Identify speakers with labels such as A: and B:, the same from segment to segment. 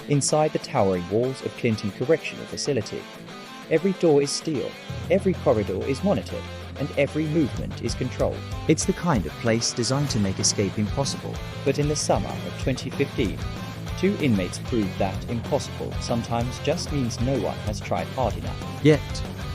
A: inside the towering walls of Clinton Correctional Facility. Every door is steel, every corridor is monitored, and every movement is controlled.
B: It's the kind of place designed to make escape impossible.
A: But in the summer of 2015, two inmates proved that impossible sometimes just means no one has tried hard enough.
B: Yet,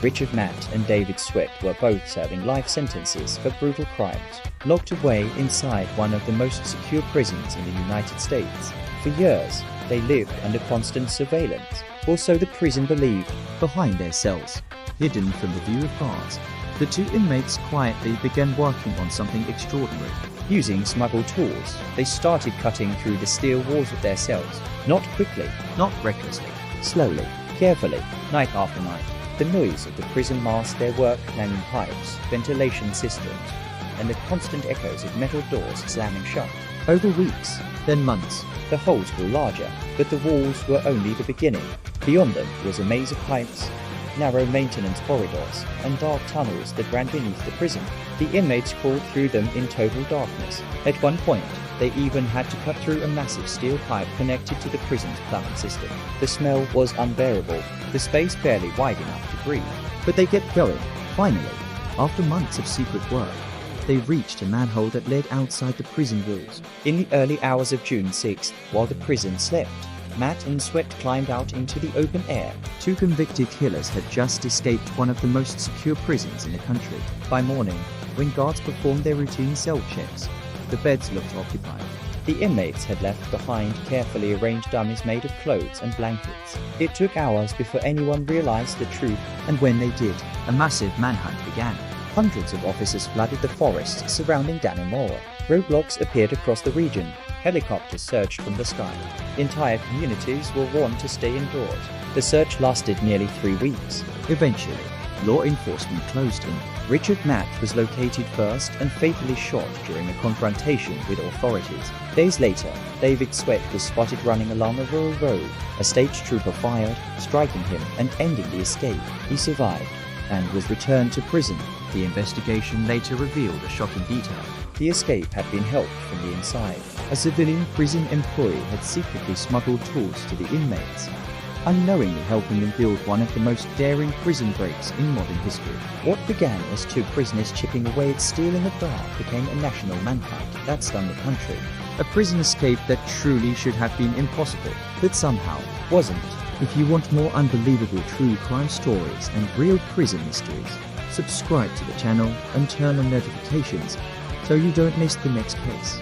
A: Richard Matt and David Sweat were both serving life sentences for brutal crimes, locked away inside one of the most secure prisons in the United States. For years, they lived under constant surveillance, or so the prison believed.
B: behind their cells, hidden from the view of guards, the two inmates quietly began working on something extraordinary.
A: Using smuggled tools, they started cutting through the steel walls of their cells, not quickly,
B: Not recklessly,
A: slowly, carefully, night after night. The noise of the prison masked their work, clanging pipes, ventilation systems, and the constant echoes of metal doors slamming shut.
B: over weeks, then months.
A: The holes grew larger, but the walls were only the beginning. Beyond them was a maze of pipes, narrow maintenance corridors, and dark tunnels that ran beneath the prison. The inmates crawled through them in total darkness. At one point, they even had to cut through a massive steel pipe connected to the prison's plumbing system. The smell was unbearable, the space barely wide enough to breathe.
B: But they kept going. Finally, after months of secret work, they reached a manhole that led outside the prison walls.
A: In the early hours of June 6th, while the prison slept, Matt and Sweat climbed out into the open air.
B: Two convicted killers had just escaped one of the most secure prisons in the country.
A: By morning,
B: When guards performed their routine cell checks, the beds looked occupied.
A: the inmates had left behind carefully arranged dummies made of clothes and blankets. It took hours before anyone realized the truth.
B: And when they did, a massive manhunt began.
A: Hundreds of officers flooded the forests surrounding Dannemora. Roadblocks appeared across the region. Helicopters searched from the sky. Entire communities were warned to stay indoors. The search lasted nearly 3 weeks.
B: Eventually, law enforcement closed in.
A: Richard Matt was located first and fatally shot during a confrontation with authorities. Days later, David Sweat was spotted running along a rural road. A state trooper fired, striking him and ending the escape. He survived and was returned to prison.
B: The investigation later revealed a shocking detail.
A: The escape had been helped from the inside.
B: A civilian prison employee had secretly smuggled tools to the inmates, unknowingly helping them build one of the most daring prison breaks in modern history.
A: What began as two prisoners chipping away at steel in the dark became a national manhunt that stunned the country.
B: A prison escape that truly should have been impossible, but somehow
A: Wasn't.
B: If you want more unbelievable true crime stories and real prison mysteries, subscribe to the channel and turn on notifications so you don't miss the next case.